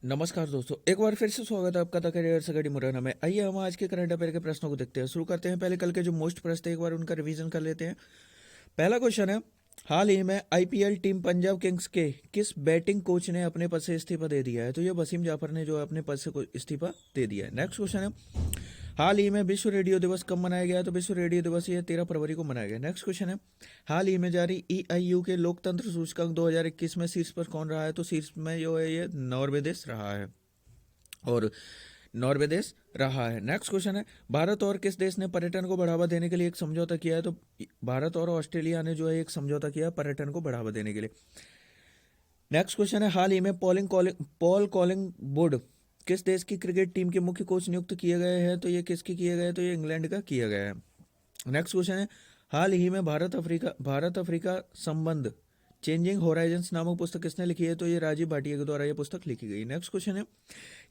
नमस्कार दोस्तों, एक बार फिर से स्वागत है आपका द करियर से गड़ी मुरैना में। आइए हम आज के करंट अफेयर के प्रश्नों को देखते हैं। शुरू करते हैं। पहले कल के जो मोस्ट प्रश्न थे एक बार उनका रिवीजन कर लेते हैं। पहला क्वेश्चन है, हाल ही में आईपीएल टीम पंजाब किंग्स के किस बैटिंग कोच ने अपने पद से इस्तीफा दे दिया है? तो ये वसीम जाफर ने जो है अपने पद से इस्तीफा दे दिया है। नेक्स्ट क्वेश्चन है, हाल ही में विश्व रेडियो दिवस कब मनाया गया? तो विश्व रेडियो दिवस ये 13 फरवरी को मनाया गया। नेक्स्ट क्वेश्चन है, हाल ही में जारी ईआईयू के लोकतंत्र सूचकांक 2021 में शीर्ष पर कौन रहा है? तो शीर्ष में जो है ये नॉर्वे देश रहा है और नॉर्वे देश रहा है। नेक्स्ट क्वेश्चन है, भारत और किस देश ने पर्यटन को बढ़ावा देने के लिए एक समझौता किया है? तो भारत और ऑस्ट्रेलिया ने जो है एक समझौता किया पर्यटन को बढ़ावा देने के लिए। नेक्स्ट क्वेश्चन है, हाल ही में पॉल कॉलिंग वुड किस देश की क्रिकेट टीम के मुख्य कोच नियुक्त किए गए हैं? तो ये किसके किए गए? तो ये इंग्लैंड का किया गया है। नेक्स्ट क्वेश्चन है, हाल ही में भारत अफ्रीका संबंध चेंजिंग होराइजन्स नामक पुस्तक किसने लिखी है? तो ये राजीव भाटिया के द्वारा ये पुस्तक लिखी गई। नेक्स्ट क्वेश्चन है,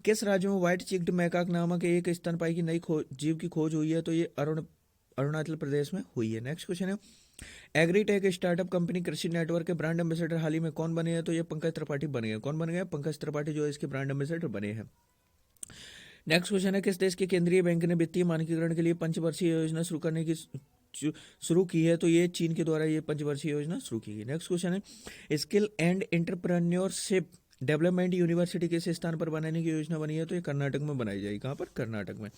किस राज्य में व्हाइट चिक्ड मैकाक नामक एक स्तनपायी की नई जीव की खोज हुई है? तो ये अरुणाचल प्रदेश में हुई है। नेक्स्ट क्वेश्चन है, एग्रीटेक स्टार्टअप कंपनी कृषि नेटवर्क के ब्रांड एम्बेसडर हाल ही में कौन बने हैं? तो ये पंकज त्रिपाठी बने हैं। कौन बन गए? पंकज त्रिपाठी जो है इसके ब्रांड एम्बेसडर बने हैं। नेक्स्ट क्वेश्चन है, किस देश के केंद्रीय बैंक ने वित्तीय मानकीकरण के लिए पंचवर्षीय योजना शुरू की है? तो ये चीन के द्वारा ये पंचवर्षीय योजना शुरू की गई। नेक्स्ट क्वेश्चन है, skill and entrepreneurship development university किस स्थान पर बनाने की योजना बनी है? तो ये कर्नाटक में बनाई जाएगी। कहाँ पर? कर्नाटक में।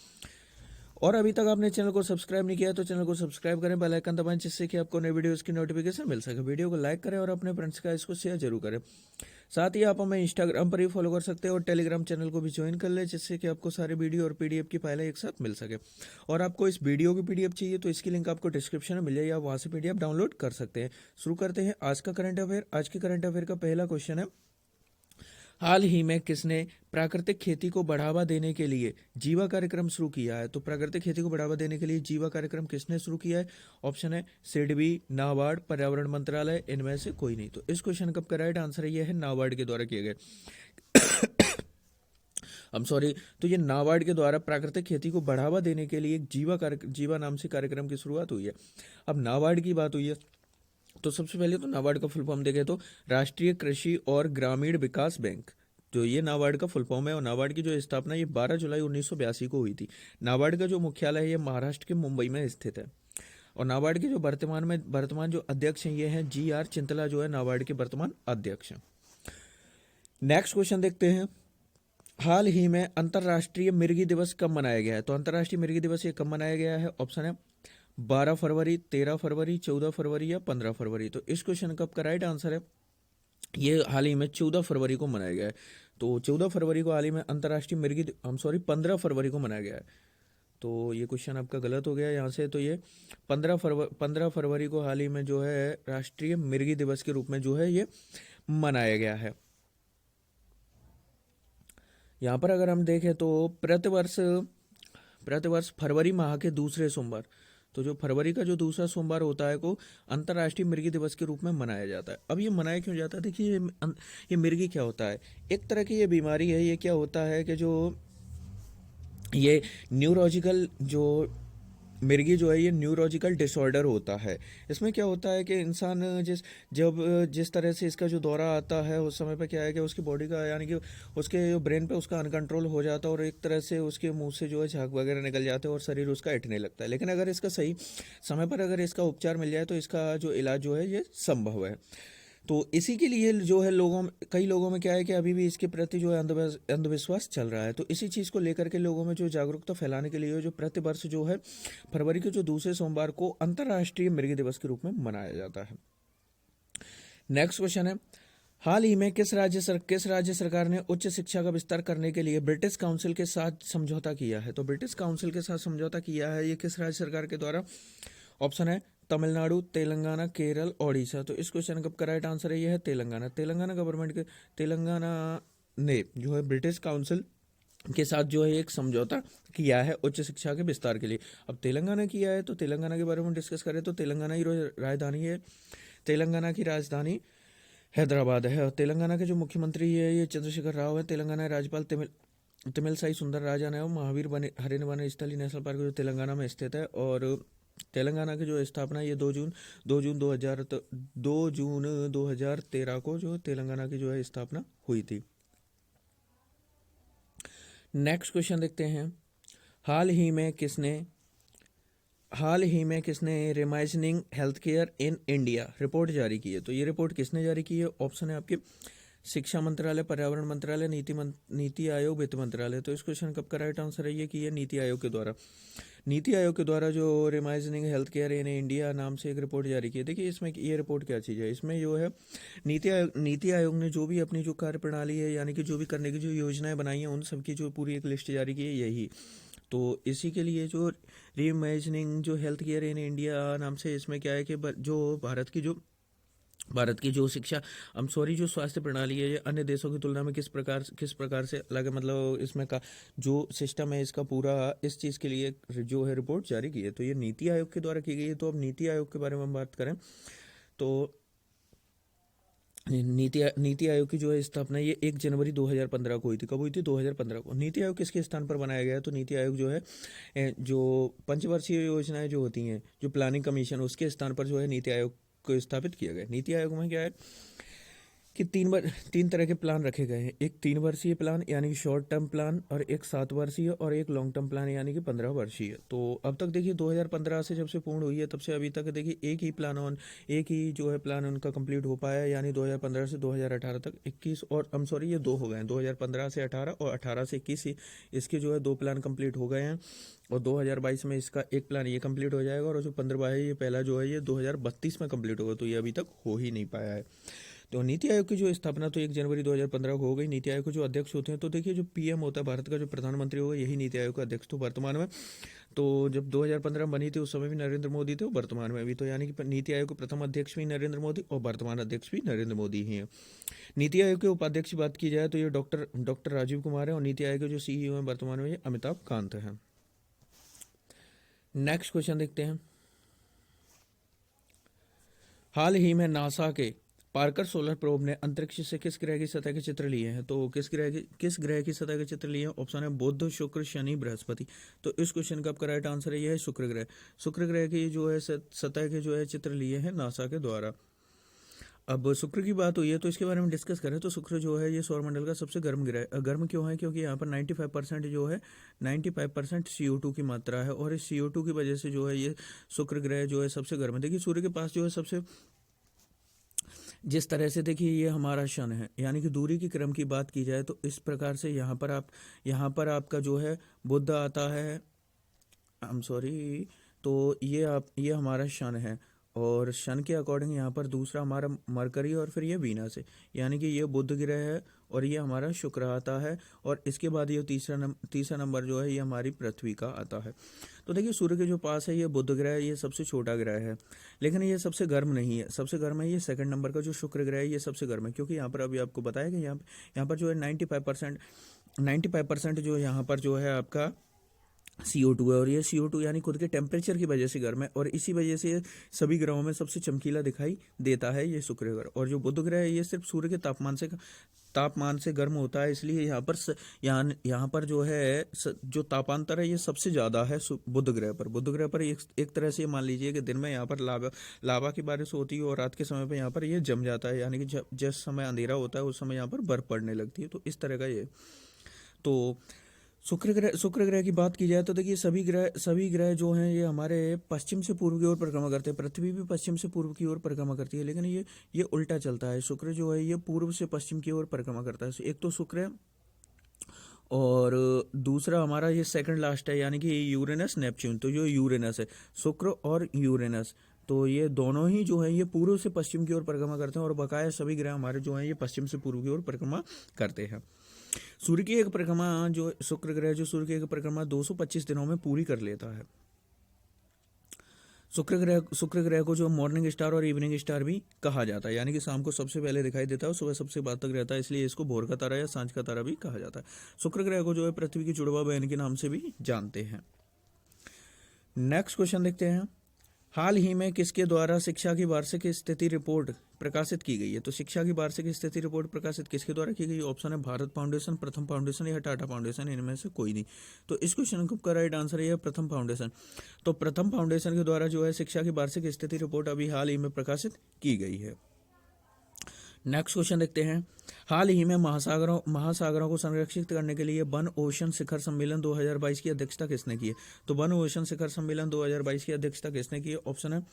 और अभी तक आपने चैनल को सब्सक्राइब नहीं किया तो चैनल को सब्सक्राइब करें, बेल आइकन दबाएं जिससे कि आपको नई वीडियोस की नोटिफिकेशन मिल सके। वीडियो को लाइक करें और अपने फ्रेंड्स का इसको शेयर जरूर करें। साथ ही आप हमें इंस्टाग्राम पर भी फॉलो कर सकते हैं और टेलीग्राम चैनल को भी ज्वाइन कर लें जिससे कि आपको सारे वीडियो और पीडीएफ की फाइलें एक साथ मिल सके। और आपको इस वीडियो की पीडीएफ चाहिए तो इसकी लिंक आपको डिस्क्रिप्शन में मिल जाएगी, आप वहाँ से पीडीएफ डाउनलोड कर सकते हैं। शुरू करते हैं आज का करंट अफेयर। आज के करंट अफेयर का पहला क्वेश्चन है, हाल ही में किसने प्राकृतिक खेती को बढ़ावा देने के लिए जीवा कार्यक्रम शुरू किया है? तो प्राकृतिक खेती को बढ़ावा देने के लिए जीवा कार्यक्रम किसने शुरू किया है? ऑप्शन है सिडबी, नाबार्ड, पर्यावरण मंत्रालय, इनमें से कोई नहीं। तो इस क्वेश्चन का राइट आंसर ये है नाबार्ड के द्वारा किए गए। तो ये नाबार्ड के द्वारा प्राकृतिक खेती को बढ़ावा देने के लिए एक जीवा नाम से कार्यक्रम की शुरुआत हुई है। अब नाबार्ड की बात हुई है तो सबसे पहले तो नाबार्ड का फुल फॉर्म देखें तो राष्ट्रीय कृषि और ग्रामीण विकास बैंक, जो ये नाबार्ड का फुल फॉर्म है। और नाबार्ड की जो स्थापना ये 12 जुलाई 1982 को हुई थी। नाबार्ड का जो मुख्यालय है ये महाराष्ट्र के मुंबई में स्थित है। और नाबार्ड के जो वर्तमान जो अध्यक्ष हैं ये हैं GR चिंतला, जो है नाबार्ड के वर्तमान अध्यक्ष हैं। नेक्स्ट क्वेश्चन देखते हैं, हाल ही में अंतर्राष्ट्रीय मिर्गी दिवस कब मनाया गया है? तो अंतर्राष्ट्रीय मिर्गी दिवस ये कब मनाया गया है? ऑप्शन है 12 फरवरी, 13 फरवरी, 14 फरवरी या 15 फरवरी। तो इस क्वेश्चन का राइट आंसर है ये हाल ही में 14 फरवरी को मनाया गया है। तो 14 फरवरी को हाल ही में अंतर्राष्ट्रीय मिर्गी 15 फरवरी को मनाया गया है। तो ये क्वेश्चन आपका गलत हो गया यहाँ से। तो ये 15 फरवरी को हाल ही में जो है राष्ट्रीय मिर्गी दिवस के रूप में जो है ये मनाया गया है। यहाँ पर अगर हम देखें तो प्रतिवर्ष फरवरी माह के दूसरे सोमवार, तो जो फरवरी का जो दूसरा सोमवार होता है को अंतर्राष्ट्रीय मिर्गी दिवस के रूप में मनाया जाता है। अब ये मनाया क्यों जाता है? देखिए ये मिर्गी क्या होता है? एक तरह की ये बीमारी है। ये क्या होता है कि जो ये न्यूरोलॉजिकल जो मिर्गी जो है ये न्यूरोलॉजिकल डिसऑर्डर होता है। इसमें क्या होता है कि इंसान जिस तरह से इसका जो दौरा आता है उस समय पर क्या है कि उसकी बॉडी का यानी कि उसके ब्रेन पे उसका अनकंट्रोल हो जाता है और एक तरह से उसके मुंह से जो है झाग वगैरह निकल जाते हैं और शरीर उसका ऐंठने लगता है। लेकिन अगर इसका सही समय पर अगर इसका उपचार मिल जाए तो इसका जो इलाज जो है ये संभव है। तो इसी के लिए जो है कई लोगों में क्या है कि अभी भी इसके प्रति जो है अंधविश्वास चल रहा है। तो इसी चीज़ को लेकर के लोगों में जो जागरूकता फैलाने के लिए जो प्रतिवर्ष जो है फरवरी के जो दूसरे सोमवार को अंतर्राष्ट्रीय मिर्गी दिवस के रूप में मनाया जाता है। नेक्स्ट क्वेश्चन है, हाल ही में किस राज्य सरकार ने उच्च शिक्षा का विस्तार करने के लिए ब्रिटिश काउंसिल के साथ समझौता किया है? तो ब्रिटिश काउंसिल के साथ समझौता किया है ये किस राज्य सरकार के द्वारा? ऑप्शन है तमिलनाडु, तेलंगाना, केरल, ओडिशा। तो इस क्वेश्चन का राइट आंसर है ये है तेलंगाना। तेलंगाना ने जो है ब्रिटिश काउंसिल के साथ जो है एक समझौता किया है उच्च शिक्षा के विस्तार के लिए। अब तेलंगाना किया है तो तेलंगाना के बारे में डिस्कस करें तो तेलंगाना की राजधानी है, तेलंगाना की राजधानी हैदराबाद है। और तेलंगाना के जो मुख्यमंत्री है ये चंद्रशेखर राव है। तेलंगाना के राज्यपाल तमिलसाई सुंदर राजन है। महावीर हरिण वन स्थली नेशनल पार्क जो तेलंगाना में स्थित है। और तेलंगाना की जो स्थापना ये 2 जून 2013 को जो तेलंगाना की जो है स्थापना हुई थी। नेक्स्ट क्वेश्चन देखते हैं। हाल ही में किसने reimagining health care in India report जारी की है? तो ये रिपोर्ट किसने जारी की है? ऑप्शन है आपके शिक्षा मंत्रालय, पर्यावरण मंत्रालय, नीति आयोग, वित्त मंत्रालय। तो इस क्वेश्चन का राइट आंसर है ये कि ये नीति आयोग के द्वारा जो रिमाइजनिंग हेल्थ केयर इन इंडिया नाम से एक रिपोर्ट जारी की है। देखिए इसमें ये रिपोर्ट क्या चीज़ है, इसमें जो है नीति आयोग ने जो भी अपनी जो कार्य प्रणाली है, यानी कि जो भी करने की जो योजनाएं बनाई हैं, उन सब की जो पूरी एक लिस्ट जारी की है यही। तो इसी के लिए जो रीइमेजिनिंग जो हेल्थ केयर इन इंडिया नाम से, इसमें क्या है कि जो भारत की जो जो स्वास्थ्य प्रणाली है, ये अन्य देशों की तुलना में किस प्रकार से अलग है, मतलब इसमें का जो सिस्टम है इसका पूरा, इस चीज़ के लिए जो है रिपोर्ट जारी की है। तो ये नीति आयोग के द्वारा की गई है। तो अब नीति आयोग के बारे में हम बात करें तो नीति आयोग की जो है स्थापना ये 1 जनवरी 2015 को हुई थी। कब हुई थी? 2015 को। नीति आयोग किसके स्थान पर बनाया गया है? तो नीति आयोग जो है जो पंचवर्षीय योजनाएं जो होती हैं, जो प्लानिंग कमीशन, उसके स्थान पर जो है नीति आयोग को स्थापित किया गया। नीति आयोग में क्या है कि तीन तरह के प्लान रखे गए हैं। एक 3 वर्षीय प्लान यानी कि शॉर्ट टर्म प्लान, और एक 7 वर्षीय, और एक लॉन्ग टर्म प्लान यानी कि 15 वर्षीय। तो अब तक देखिए 2015 से जब से पूर्ण हुई है तब से अभी तक देखिए एक ही जो है प्लान उनका कंप्लीट हो पाया है, यानी 2015 से 2018 तक 21, और ये 2 हो गए हैं, 2015 से 18 और 18 से 21 इसके जो है 2 प्लान कंप्लीट हो गए हैं। और 2022 में इसका एक प्लान ये कंप्लीट हो जाएगा, और जो 15 है ये पहला जो है ये 2032 में कंप्लीट होगा। तो ये अभी तक हो ही नहीं पाया है। तो नीति आयोग की जो स्थापना तो 1 जनवरी 2015 को हो गई। नीति आयोग के जो अध्यक्ष होते हैं, तो देखिए जो पीएम होता है भारत का, जो प्रधानमंत्री होगा, यही नीति आयोग का अध्यक्ष तो वर्तमान में। तो जब 2015 बनी थी उस समय भी नरेंद्र मोदी थे, वर्तमान में भी। तो यानी कि नीति आयोग के प्रथम अध्यक्ष भी नरेंद्र मोदी और वर्तमान अध्यक्ष भी नरेंद्र मोदी ही हैं। नीति आयोग के उपाध्यक्ष की बात की जाए तो ये डॉक्टर राजीव कुमार है, और नीति आयोग के जो सीईओ हैं वर्तमान में ये अमिताभ कांत हैं। नेक्स्ट क्वेश्चन देखते हैं। हाल ही में नासा के पार्कर सोलर प्रोब ने अंतरिक्ष से किस ग्रह की सतह के चित्र लिए हैं? तो किस ग्रह की सतह के चित्र लिए हैं? ऑप्शन है बुध, शुक्र, शनि, बृहस्पति। तो इस क्वेश्चन का आपका राइट आंसर है, यह है शुक्र ग्रह। शुक्र ग्रह की जो है सतह के जो है चित्र लिए हैं नासा के द्वारा। अब शुक्र की बात हुई है तो इसके बारे में डिस्कस करें तो शुक्र जो है ये सौरमंडल का सबसे गर्म ग्रह। गर्म क्यों है? क्योंकि यहाँ पर 95% जो है 95% CO2 की मात्रा है, और इस CO2 की वजह से जो है ये शुक्र ग्रह जो है सबसे गर्म है। देखिए सूर्य के पास जो है सबसे, जिस तरह से देखिए ये हमारा शन है, यानी कि दूरी की क्रम की बात की जाए तो इस प्रकार से यहाँ पर आपका जो है बुध आता है, तो ये हमारा शन है, और शन के अकॉर्डिंग यहाँ पर दूसरा हमारा मरकरी, और फिर ये वीनस है, यानी कि ये बुध ग्रह है, और ये हमारा शुक्र आता है, और इसके बाद ये तीसरा नंबर जो है ये हमारी पृथ्वी का आता है। तो देखिए सूर्य के जो पास है ये बुध ग्रह, ये सबसे छोटा ग्रह है, लेकिन ये सबसे गर्म नहीं है। सबसे गर्म है ये सेकंड नंबर का जो शुक्र ग्रह है, ये सबसे गर्म है, क्योंकि यहाँ पर अभी आपको बताया कि यहाँ पर जो है 95% जो यहाँ पर जो है आपका CO2 है, और ये CO2 यानी खुद के टेम्परेचर की वजह से गर्म है, और इसी वजह से सभी ग्रहों में सबसे चमकीला दिखाई देता है ये शुक्र ग्रह। और जो बुध ग्रह है ये सिर्फ सूर्य के तापमान से गर्म होता है, इसलिए यहाँ पर जो है जो तापांतर है ये सबसे ज़्यादा है बुध ग्रह पर। बुध ग्रह पर एक तरह से मान लीजिए कि दिन में यहाँ पर लावा की बारिश होती है, और रात के समय पर यहाँ पर ये जम जाता है, यानी कि जिस समय अंधेरा होता है उस समय यहाँ पर बर्फ पड़ने लगती है। तो इस तरह का ये, तो शुक्र ग्रह की बात की जाए तो देखिए सभी ग्रह जो हैं ये हमारे पश्चिम से पूर्व की ओर परिक्रमा करते हैं। पृथ्वी भी पश्चिम से पूर्व की ओर परिक्रमा करती है, लेकिन ये उल्टा चलता है। शुक्र जो है ये पूर्व से पश्चिम की ओर परिक्रमा करता है। एक तो शुक्र है, और दूसरा हमारा ये सेकंड लास्ट है, यानी कि यूरेनस नेपच्यून। तो जो यूरेनस है, शुक्र और यूरेनस, तो ये दोनों ही जो है ये पूर्व से पश्चिम की ओर परिक्रमा करते हैं, और बकाया सभी ग्रह हमारे जो हैं ये पश्चिम से पूर्व की ओर परिक्रमा करते हैं। सूर्य की एक परिक्रमा जो शुक्र ग्रह जो सूर्य की एक परिक्रमा 225 दिनों में पूरी कर लेता है। शुक्र ग्रह को जो मॉर्निंग स्टार और इवनिंग स्टार भी कहा जाता है, यानी कि शाम को सबसे पहले दिखाई देता है, सुबह सबसे बाद तक रहता है, इसलिए इसको भोर का तारा या सांझ का तारा भी कहा जाता है। शुक्र ग्रह को जो है पृथ्वी की जुड़वा बहन के नाम से भी जानते हैं। नेक्स्ट क्वेश्चन देखते हैं। हाल ही में किसके द्वारा शिक्षा की वार्षिक स्थिति रिपोर्ट प्रकाशित की गई है? तो शिक्षा की वार्षिक स्थिति रिपोर्ट प्रकाशित किसके द्वारा की गई? ऑप्शन है भारत फाउंडेशन, प्रथम फाउंडेशन या टाटा फाउंडेशन, इनमें से कोई नहीं। तो इस क्वेश्चन का राइट आंसर है प्रथम फाउंडेशन। तो प्रथम फाउंडेशन के द्वारा जो है शिक्षा की वार्षिक स्थिति रिपोर्ट अभी हाल ही में प्रकाशित की गई है। नेक्स्ट क्वेश्चन देखते हैं। हाल ही में महासागरों को संरक्षित करने के लिए वन ओशन शिखर सम्मेलन 2022 की अध्यक्षता किसने की है? तो वन ओशन शिखर सम्मेलन 2022 की अध्यक्षता किसने की है? ऑप्शन है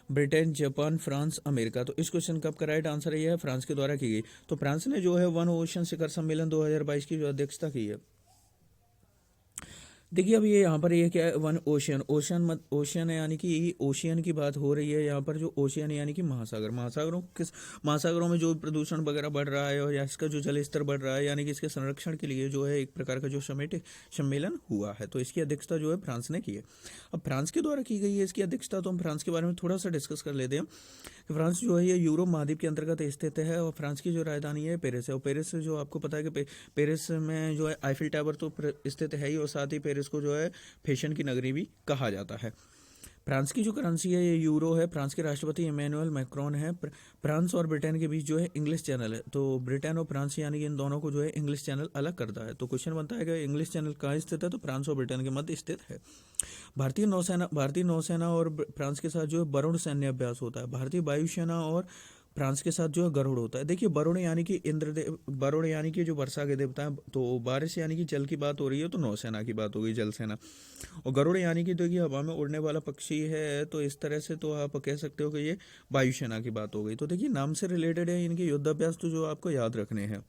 ब्रिटेन, जापान, फ्रांस, अमेरिका। तो इस क्वेश्चन का राइट आंसर ये है फ्रांस के द्वारा की गई। तो फ्रांस ने जो है वन ओशन शिखर सम्मेलन 2022 की जो अध्यक्षता की है। देखिए अब ये यहाँ पर ये क्या है, वन ओशियन, ओशियन यानी कि ओशियन की बात हो रही है यहाँ पर। जो ओशियन यानी कि महासागर, महासागरों में जो प्रदूषण वगैरह बढ़ रहा है और या इसका जो जल स्तर बढ़ रहा है, यानी कि इसके संरक्षण के लिए जो है एक प्रकार का जो सम्मेलन हुआ है। तो इसकी अध्यक्षता जो है फ्रांस ने की है। अब फ्रांस के द्वारा की गई है इसकी अध्यक्षता, तो हम फ्रांस के बारे में थोड़ा सा डिस्कस कर लेते हैं कि फ्रांस जो है ये यूरोप महाद्वीप के अंतर्गत स्थित है और फ्रांस की जो राजधानी है पेरिस है। और पेरिस जो आपको पता है कि पेरिस में जो है आईफिल टावर तो स्थित है ही, और साथ ही पेरिस को जो है फैशन की नगरी भी कहा जाता है। फ्रांस की जो करेंसी है ये यूरो है। फ्रांस के राष्ट्रपति इमैनुअल मैक्रोन है। फ्रांस और ब्रिटेन के बीच जो है इंग्लिश चैनल है, तो ब्रिटेन और फ्रांस यानी कि इन दोनों को जो है इंग्लिश चैनल अलग करता है। तो क्वेश्चन बनता है कि इंग्लिश चैनल कहाँ स्थित है? तो फ्रांस और ब्रिटेन के मध्य स्थित है। भारतीय नौसेना और फ्रांस के साथ जो है वरुण सैन्य अभ्यास होता है। भारतीय वायुसेना और फ्रांस के साथ जो है गरुड़ होता है। देखिए वरुण यानी कि इंद्रदेव, वरुण यानी कि जो वर्षा के देवता हैं, तो बारिश यानी कि जल की बात हो रही है, तो नौसेना की बात हो गई, जल सेना। और गरुड़ यानी कि देखिए हवा में उड़ने वाला पक्षी है, तो इस तरह से तो आप कह सकते हो कि ये वायुसेना की बात हो गई। तो देखिए नाम से रिलेटेड है इनके युद्धाभ्यास, तो जो आपको याद रखने हैं।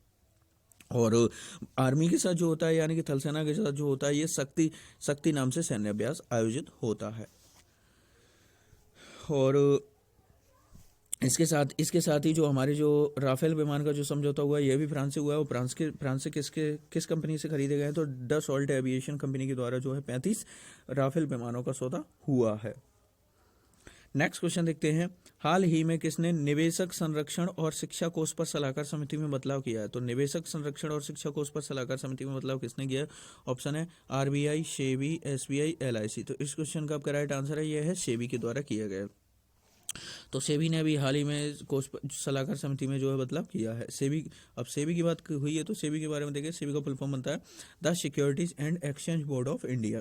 और आर्मी के साथ जो होता है यानी कि थल सेना के साथ जो होता है, ये शक्ति नाम से सैन्य अभ्यास आयोजित होता है। और इसके साथ ही जो हमारे जो राफेल विमान का जो समझौता हुआ है, ये भी फ्रांस से हुआ है। और फ्रांस से किस कंपनी से खरीदे गए हैं? तो डसॉल्ट एविएशन कंपनी के द्वारा जो है 35 राफेल विमानों का सौदा हुआ है। नेक्स्ट क्वेश्चन देखते हैं। हाल ही में किसने निवेशक संरक्षण और शिक्षा कोष पर सलाहकार समिति में बदलाव किया है? तो निवेशक संरक्षण और शिक्षा कोष पर सलाहकार समिति में बदलाव किसने किया है? ऑप्शन है आरबीआई, सेबी, एसबीआई, एलआईसी। तो इस क्वेश्चन का आपका राइट आंसर है, यह है सेबी के द्वारा किया गया। तो सेबी ने अभी हाल ही में कोष सलाहकार समिति में जो है बदलाव किया है। सेबी की बात हुई है, तो सेबी के बारे में देखिए। सेबी का फुल फॉर्म बनता है the securities and exchange board of India.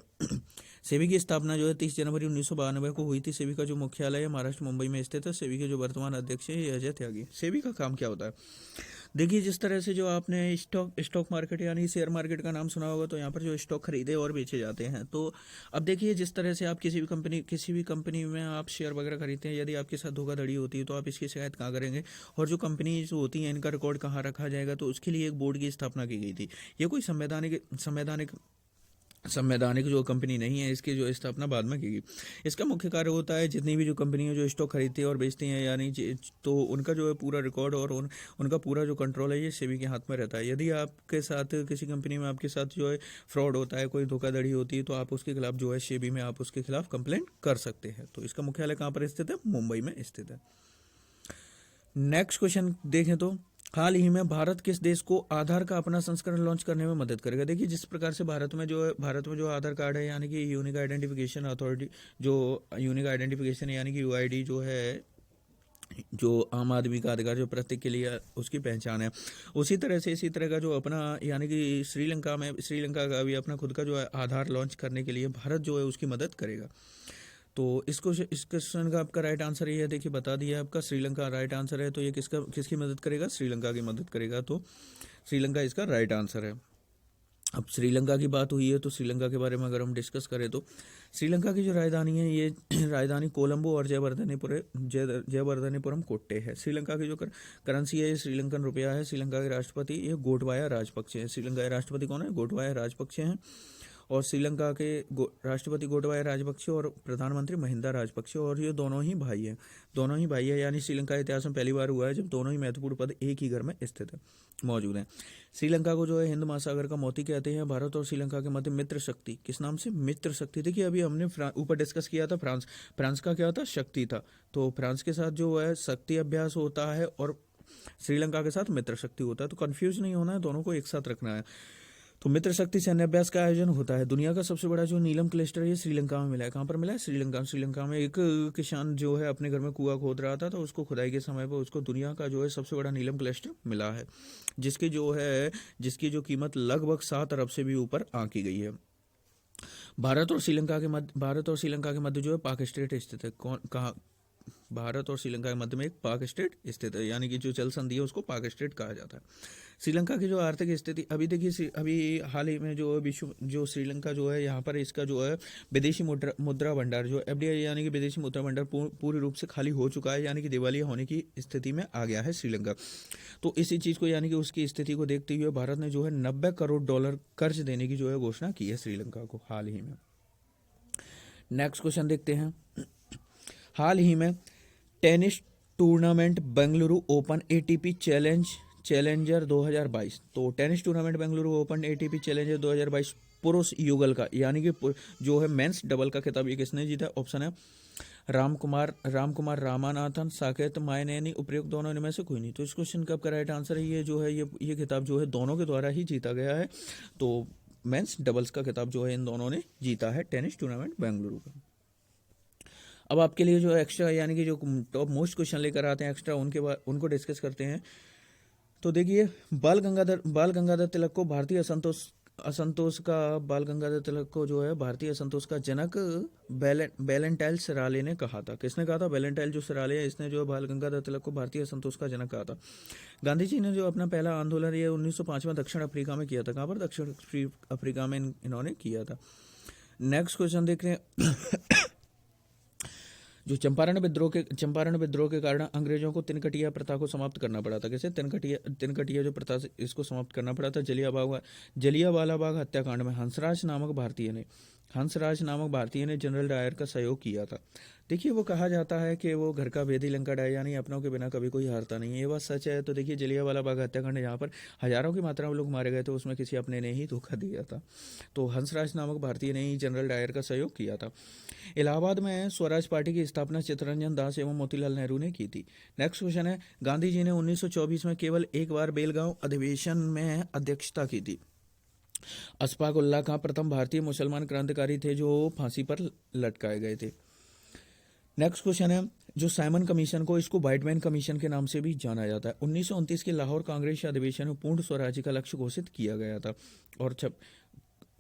SEBI की स्थापना जो है 30 जनवरी 1992 को हुई थी। सेबी का जो मुख्यालय है महाराष्ट्र मुंबई में स्थित है। सेबी के जो वर्तमान अध्यक्ष है अजय त्यागी। सेबी का काम क्या होता है? देखिए जिस तरह से जो आपने स्टॉक मार्केट यानी शेयर मार्केट का नाम सुना होगा, तो यहाँ पर जो स्टॉक खरीदे और बेचे जाते हैं। तो अब देखिए जिस तरह से आप किसी भी कंपनी में आप शेयर वगैरह खरीदते हैं, यदि आपके साथ धोखाधड़ी होती है तो आप इसकी शिकायत कहाँ करेंगे? और जो कंपनी जो होती है इनका रिकॉर्ड कहाँ रखा जाएगा? तो उसके लिए एक बोर्ड की स्थापना की गई थी। ये कोई संवैधानिक जो कंपनी नहीं है, इसकी जो स्थापना बाद में की गई। इसका मुख्य कार्य होता है जितनी भी जो कंपनियां जो स्टॉक खरीदती है और बेचती हैं, यानी तो उनका जो है पूरा रिकॉर्ड और उनका पूरा जो कंट्रोल है, ये सेबी के हाथ में रहता है। यदि आपके साथ किसी कंपनी में आपके साथ जो है फ्रॉड होता है, कोई धोखाधड़ी होती है, तो आप उसके खिलाफ जो है सेबी में आप उसके खिलाफ कंप्लेंट कर सकते हैं। तो इसका मुख्यालय कहाँ पर स्थित है? मुंबई में स्थित है। नेक्स्ट क्वेश्चन देखें तो हाल ही में भारत किस देश को आधार का अपना संस्करण लॉन्च करने में मदद करेगा? देखिए जिस प्रकार से भारत में जो आधार कार्ड है यानी कि यूनिक आइडेंटिफिकेशन अथॉरिटी, जो यूनिक आइडेंटिफिकेशन यानी कि यूआईडी जो है, जो आम आदमी का अधिकार जो प्रत्येक के लिए उसकी पहचान है, इसी तरह का जो अपना यानी कि श्रीलंका का भी अपना खुद का जो है आधार लॉन्च करने के लिए भारत जो है उसकी मदद करेगा। तो इस क्वेश्चन का आपका राइट आंसर ये है, देखिए बता दिया आपका श्रीलंका राइट आंसर है। तो ये किसकी मदद करेगा? श्रीलंका की मदद करेगा। तो श्रीलंका इसका राइट आंसर है। अब श्रीलंका की बात हुई है, तो श्रीलंका के बारे में अगर हम डिस्कस करें तो श्रीलंका की जो राजधानी है, ये राजधानी कोलंबो और जयवर्धनेपुरम कोट्टे है। श्रीलंका की जो करेंसी है, ये श्रीलंकन रुपया है। श्रीलंका के राष्ट्रपति ये गोटबाया राजपक्षे हैं। श्रीलंका के राष्ट्रपति कौन है? गोटबाया राजपक्षे हैं। और श्रीलंका के राष्ट्रपति गोटबाया राजपक्षे और प्रधानमंत्री महिंदा राजपक्षे, और ये दोनों ही भाई हैं। यानी श्रीलंका के इतिहास में पहली बार हुआ है जब दोनों ही महत्वपूर्ण पद एक ही घर में स्थित है, मौजूद हैं। श्रीलंका को जो है हिंद महासागर का मोती कहते हैं। भारत और श्रीलंका के मध्य मित्र शक्ति, किस नाम से? मित्र शक्ति। देखिए अभी हमने ऊपर डिस्कस किया था फ्रांस का क्या था? शक्ति था। तो फ्रांस के साथ जो है शक्ति अभ्यास होता है और श्रीलंका के साथ मित्र शक्ति होता है। तो कंफ्यूज नहीं होना है, दोनों को एक साथ रखना है। तो मित्र शक्ति सैन्य अभ्यास का आयोजन होता है। दुनिया का सबसे बड़ा जो नीलम क्लस्टर है, ये श्रीलंका में मिला है। कहाँ पर मिला है? श्रीलंका में एक किसान जो है अपने घर में कुआं खोद रहा था, तो उसको खुदाई के समय पर उसको दुनिया का जो है सबसे बड़ा नीलम क्लस्टर मिला है, जिसकी जो कीमत लगभग 7 अरब से भी ऊपर आंकी गई है। भारत और श्रीलंका के मध्य जो है पाक स्ट्रेट स्थित है। भारत और श्रीलंका के मध्य में एक पाक स्टेट स्थित है, यानी कि जो जल संधि है उसको पाक स्टेट कहा जाता है। श्रीलंका की जो आर्थिक स्थिति अभी देखिए, अभी हाल ही में जो विश्व जो श्रीलंका जो है यहाँ पर इसका जो है विदेशी मुद्रा भंडार जो एफडीआई यानी कि विदेशी मुद्रा भंडार पूरी रूप से खाली हो चुका है, यानी कि दिवालिया होने की स्थिति में आ गया है श्रीलंका। तो इसी चीज़ को यानी कि उसकी स्थिति को देखते हुए भारत ने जो है $90 करोड़ कर्ज देने की जो है घोषणा की है श्रीलंका को हाल ही में। नेक्स्ट क्वेश्चन देखते हैं। हाल ही में tennis tournament Bengaluru open ATP challenger 2022, तो tennis tournament Bengaluru open ATP challenger 2022 पुरुष युगल का यानी कि जो है मेंस डबल का खिताब ये किसने जीता? ऑप्शन है रामकुमार रामानाथन, साकेत मायनेनी, उपयुक्त दोनों में से कोई नहीं। तो इस क्वेश्चन का आपका राइट आंसर है ये जो है ये खिताब जो है दोनों के द्वारा ही जीता गया है। तो मेंस डबल्स का खिताब जो है इन दोनों ने जीता है टेनिस टूर्नामेंट बेंगलुरु का। अब आपके लिए जो एक्स्ट्रा यानी कि जो टॉप मोस्ट क्वेश्चन लेकर आते हैं एक्स्ट्रा उनके बाद उनको डिस्कस करते हैं। तो देखिए, बाल गंगाधर तिलक को भारतीय असंतोष का जनक वैलेंटाइन सराले ने कहा था। किसने कहा था? वैलेंटाइन जो सराले है इसने जो बाल गंगाधर तिलक को भारतीय असंतोष का जनक कहा था। गांधी जी ने जो अपना पहला आंदोलन ये 1905 में दक्षिण अफ्रीका में किया था। कहाँ पर? दक्षिण अफ्रीका में इन्होंने किया था। नेक्स्ट क्वेश्चन देख रहे हैं। जो चंपारण विद्रोह के कारण अंग्रेजों को तिनकटिया प्रथा को समाप्त करना पड़ा था। कैसे? तिनकटिया जो प्रथा इसको समाप्त करना पड़ा था जलियांवाला बाग हत्याकांड में हंसराज नामक भारतीय ने जनरल डायर का सहयोग किया था। देखिए, वो कहा जाता है कि वो घर का भेदी लंका डाय यानी अपनों के बिना कभी कोई हारता नहीं है। ये बात सच है। तो देखिए, जलियांवाला बाग हत्याकांड जहाँ पर हजारों की मात्रा में लोग मारे गए थे उसमें किसी अपने ने ही धोखा दिया था। तो हंसराज नामक भारतीय ने ही जनरल डायर का सहयोग किया था। इलाहाबाद में स्वराज पार्टी की स्थापना चित्तरंजन दास एवं मोतीलाल नेहरू ने की थी। नेक्स्ट क्वेश्चन है। गांधी जी ने 1924 में केवल एक बार बेलगांव अधिवेशन में अध्यक्षता की थी। अशफाक उल्लाह खां प्रथम भारतीय मुसलमान क्रांतिकारी थे जो फांसी पर लटकाए गए थे। नेक्स्ट क्वेश्चन है। जो साइमन कमीशन को इसको व्हाइटमैन कमीशन के नाम से भी जाना जाता है। 1929 के लाहौर कांग्रेस अधिवेशन में पूर्ण स्वराज्य का लक्ष्य घोषित किया गया था। और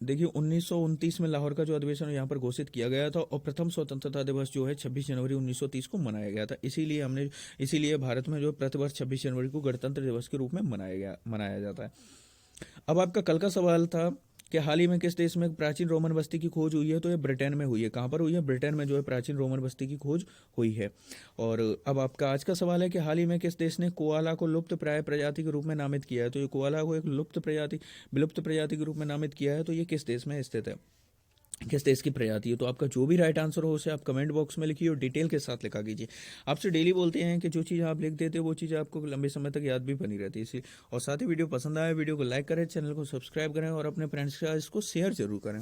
देखिए, 1929 में लाहौर का जो अधिवेशन यहाँ पर घोषित किया गया था और प्रथम स्वतंत्रता दिवस जो है 26 जनवरी 1930 को मनाया गया था। इसीलिए भारत में जो प्रतिवर्ष 26 जनवरी को गणतंत्र दिवस के रूप में मनाया जाता है। अब आपका कल का सवाल था कि हाल ही में किस देश में प्राचीन रोमन बस्ती की खोज हुई है? तो ये ब्रिटेन में हुई है। कहाँ पर हुई है? ब्रिटेन में जो है प्राचीन रोमन बस्ती की खोज हुई है। और अब आपका आज का सवाल है कि हाल ही में किस देश ने कोआला को लुप्त प्राय प्रजाति के रूप में नामित किया है? तो ये कोआला को एक विलुप्त प्रजाति के रूप में नामित किया है। तो ये किस देश में स्थित है, किस देश की प्रजाति है? तो आपका जो भी राइट आंसर हो उसे आप कमेंट बॉक्स में लिखिए और डिटेल के साथ लिखा कीजिए। आपसे डेली बोलते हैं कि जो चीज़ आप लिख देते हो वो चीज़ आपको लंबे समय तक याद भी बनी रहती है। इसी और साथ ही वीडियो पसंद आए वीडियो को लाइक करें, चैनल को सब्सक्राइब करें और अपने फ्रेंड्स के साथ इसको शेयर जरूर करें।